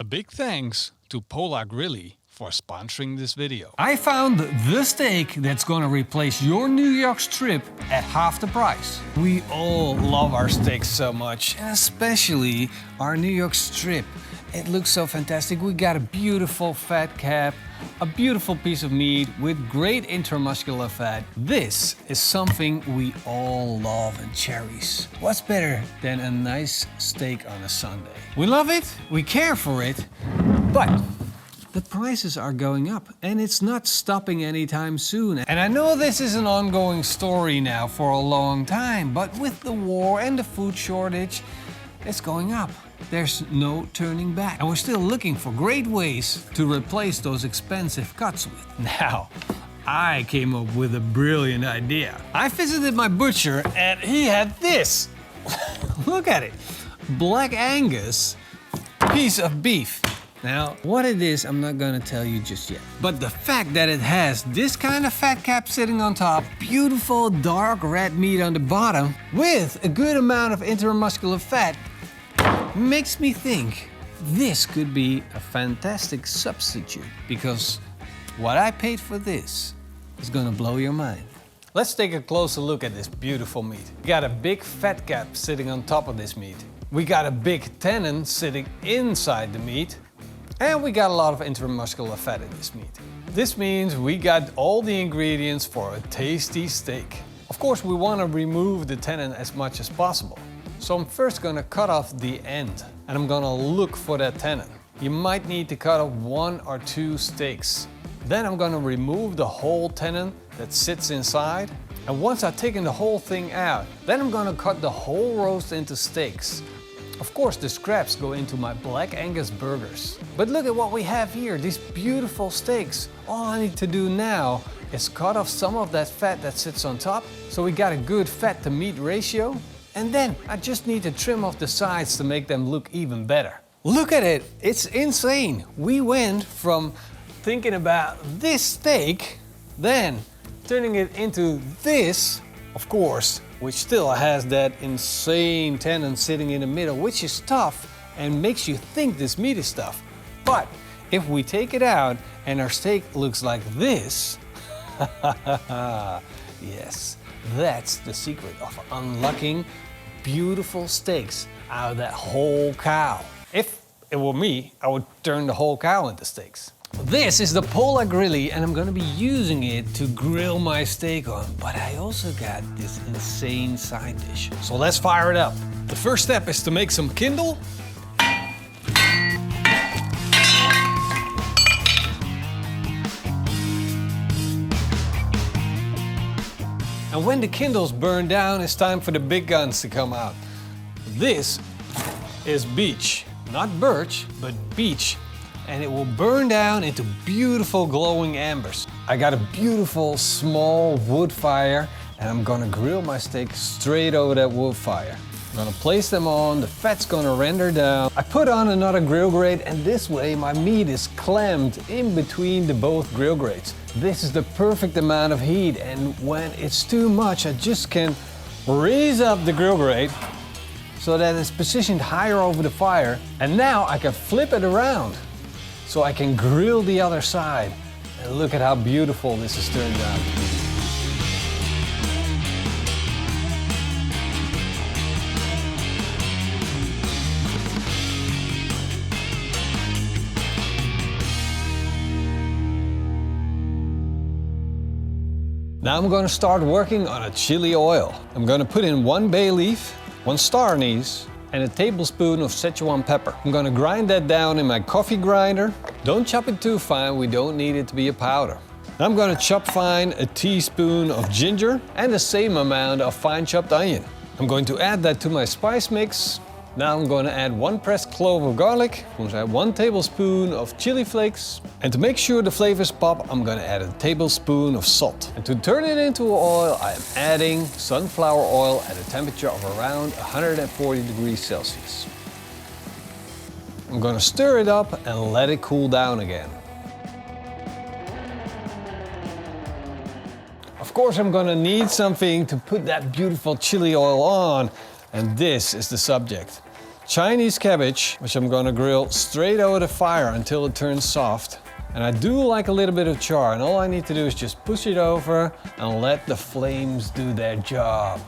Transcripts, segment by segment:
big thanks to Polar Grilli for sponsoring this video. I found the steak that's gonna replace your New York strip at half the price. We all love our steaks so much, and especially our New York strip. It looks so fantastic. We got a beautiful fat cap, a beautiful piece of meat with great intramuscular fat. This is something we all love and cherish. What's better than a nice steak on a Sunday? We love it, we care for it, but the prices are going up and it's not stopping anytime soon. And I know this is an ongoing story now for a long time, but with the war and the food shortage, it's going up. There's no turning back. And we're still looking for great ways to replace those expensive cuts with. Now, I came up with a brilliant idea. I visited my butcher and he had this. Look at it. Black Angus piece of beef. Now, what it is, I'm not gonna tell you just yet. But the fact that it has this kind of fat cap sitting on top, beautiful dark red meat on the bottom, with a good amount of intramuscular fat, makes me think this could be a fantastic substitute, because what I paid for this is gonna blow your mind. Let's take a closer look at this beautiful meat. We got a big fat cap sitting on top of this meat. We got a big tenon sitting inside the meat. And we got a lot of intramuscular fat in this meat. This means we got all the ingredients for a tasty steak. Of course, we want to remove the tenon as much as possible. So I'm first going to cut off the end and I'm going to look for that tenon. You might need to cut off 1 or 2 steaks. Then I'm going to remove the whole tenon that sits inside. And once I've taken the whole thing out, then I'm going to cut the whole roast into steaks. Of course, the scraps go into my Black Angus burgers. But look at what we have here, these beautiful steaks. All I need to do now is cut off some of that fat that sits on top, so we got a good fat to meat ratio. And then I just need to trim off the sides to make them look even better. Look at it, it's insane. We went from thinking about this steak, then turning it into this, of course, which still has that insane tenon sitting in the middle, which is tough and makes you think this meat is tough. But if we take it out and our steak looks like this, yes, that's the secret of unlocking beautiful steaks out of that whole cow. If it were me, I would turn the whole cow into steaks. This is the Polar Grilli and I'm gonna be using it to grill my steak on, but I also got this insane side dish. So let's fire it up. The first step is to make some kindle. And when the kindles burn down, it's time for the big guns to come out. This is beech, not birch, but beech. And it will burn down into beautiful glowing embers. I got a beautiful small wood fire and I'm gonna grill my steak straight over that wood fire. I'm gonna place them on, the fat's gonna render down. I put on another grill grate and this way my meat is clammed in between the both grill grates. This is the perfect amount of heat, and when it's too much I just can raise up the grill grate so that it's positioned higher over the fire, and now I can flip it around so I can grill the other side. And look at how beautiful this has turned out. Now I'm going to start working on a chili oil. I'm going to put in 1 bay leaf, 1 star anise, and a tablespoon of Szechuan pepper. I'm gonna grind that down in my coffee grinder. Don't chop it too fine, we don't need it to be a powder. Now I'm gonna chop fine a teaspoon of ginger and the same amount of fine chopped onion. I'm going to add that to my spice mix. Now I'm going to add 1 pressed clove of garlic. I'm going to add 1 tablespoon of chili flakes. And to make sure the flavors pop, I'm going to add a tablespoon of salt. And to turn it into oil, I am adding sunflower oil at a temperature of around 140 degrees Celsius. I'm going to stir it up and let it cool down again. Of course, I'm going to need something to put that beautiful chili oil on. And this is the subject. Chinese cabbage, which I'm gonna grill straight over the fire until it turns soft. And I do like a little bit of char, and all I need to do is just push it over and let the flames do their job.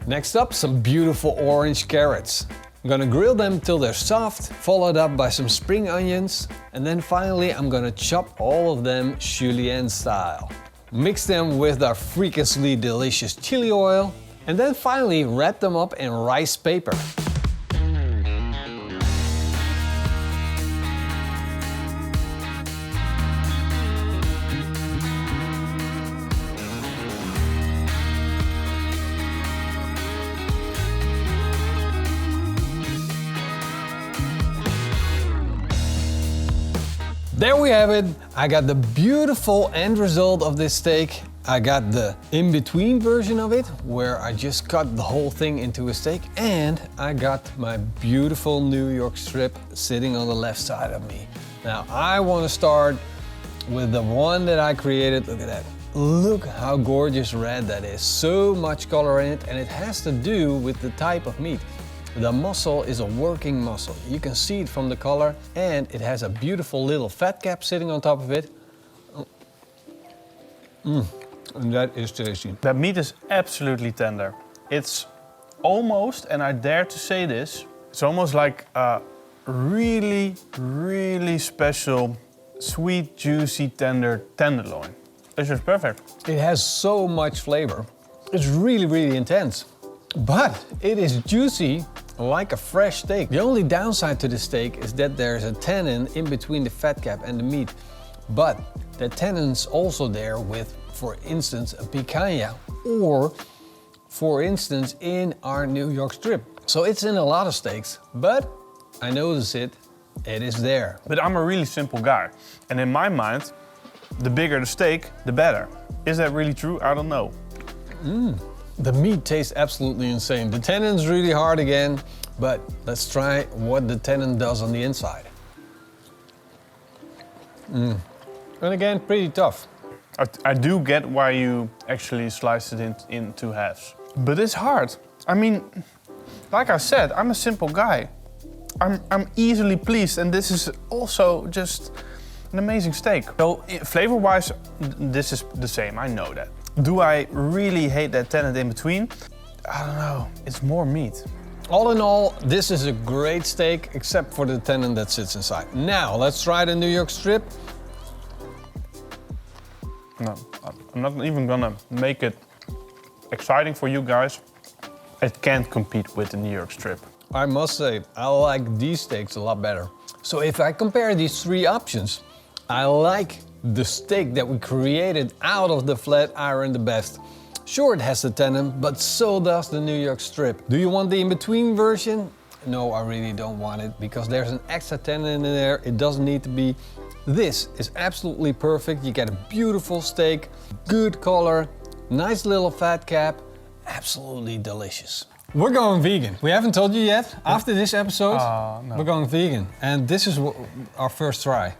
Next up, some beautiful orange carrots. I'm gonna grill them till they're soft, followed up by some spring onions, and then finally I'm gonna chop all of them julienne style. Mix them with our freakishly delicious chili oil, and then finally wrap them up in rice paper. There we have it. I got the beautiful end result of this steak. I got the in-between version of it, where I just cut the whole thing into a steak, and I got my beautiful New York strip sitting on the left side of me. Now I want to start with the one that I created. Look at that. Look how gorgeous red that is. So much color in it, and it has to do with the type of meat. The muscle is a working muscle. You can see it from the color, and it has a beautiful little fat cap sitting on top of it. And that is tasty. That meat is absolutely tender. It's almost, and I dare to say this, it's almost like a really, really special, sweet, juicy, tender tenderloin. It's just perfect. It has so much flavor. It's really, really intense. But it is juicy like a fresh steak. The only downside to the steak is that there's a tannin in between the fat cap and the meat. But the tannin's also there with, for instance, a picanha, or for instance in our New York strip. So it's in a lot of steaks, but I notice it is there. But I'm a really simple guy. And in my mind, the bigger the steak, the better. Is that really true? I don't know. The meat tastes absolutely insane. The tannin's really hard again, but let's try what the tannin does on the inside. And again, pretty tough. I do get why you actually slice it into halves. But it's hard. I mean, like I said, I'm a simple guy. I'm easily pleased, and this is also just an amazing steak. So flavor-wise, this is the same, I know that. Do I really hate that tannin in between? I don't know, it's more meat. All in all, this is a great steak, except for the tannin that sits inside. Now, let's try the New York strip. No, I'm not even gonna make it exciting for you guys. It can't compete with the New York strip. I must say, I like these steaks a lot better. So if I compare these three options, I like the steak that we created out of the flat iron the best. Sure, it has the tannin, but so does the New York strip. Do you want the in-between version? No, I really don't want it, because there's an extra tannin in there. It doesn't need to be. This is absolutely perfect. You get a beautiful steak, good color, nice little fat cap, absolutely delicious. We're going vegan. We haven't told you yet. After this episode, no. we're going vegan. And this is our first try.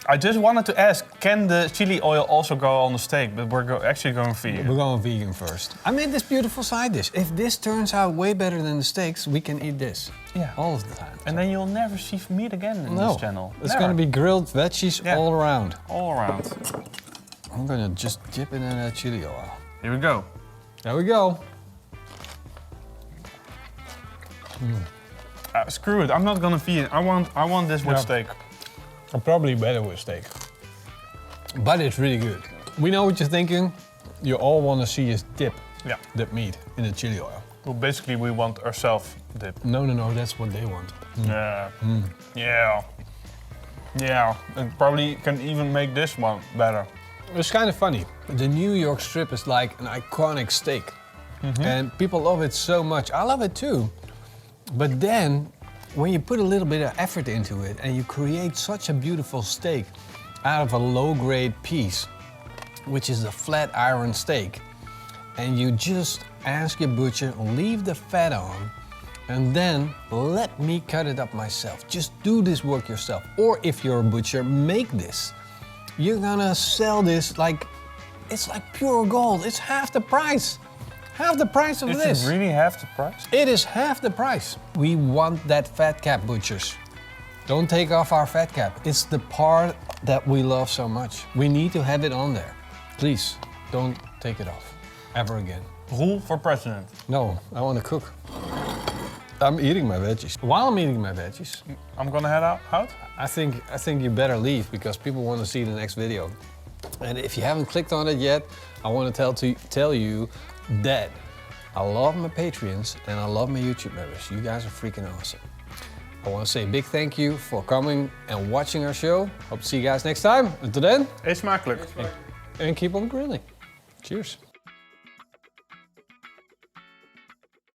I just wanted to ask, can the chili oil also go on the steak? But we're actually going vegan. We're going vegan first. I made this beautiful side dish. If this turns out way better than the steaks, we can eat this. Yeah. All of the time. And then you'll never see meat again in this channel. It's going to be grilled veggies all around. All around. I'm going to just dip it in that chili oil. Here we go. There we go. Screw it, I'm not gonna vegan. I want this with steak. Probably better with steak. But it's really good. We know what you're thinking. You all want to see is dip that meat in the chili oil. Well, basically we want ourselves dip. No, that's what they want. Yeah, and probably can even make this one better. It's kind of funny. The New York strip is like an iconic steak. And people love it so much. I love it too. But then, when you put a little bit of effort into it and you create such a beautiful steak out of a low-grade piece, which is a flat iron steak, and you just ask your butcher, leave the fat on, and then let me cut it up myself. Just do this work yourself. Or if you're a butcher, make this. You're gonna sell this like, it's like pure gold. It's half the price. half the price of Is this. it really half the price? It is half the price. We want that fat cap, butchers. Don't take off our fat cap. It's the part that we love so much. We need to have it on there. Please, don't take it off, ever again. Roel for president. No, I want to cook. I'm eating my veggies. While I'm eating my veggies, I'm gonna head out? I think you better leave because people want to see the next video. And if you haven't clicked on it yet, I want to tell you that I love my Patreons and I love my YouTube members. You guys are freaking awesome. I want to say a big thank you for coming and watching our show. Hope to see you guys next time. Until then, Eetsmakelijk. and keep on grilling. Cheers.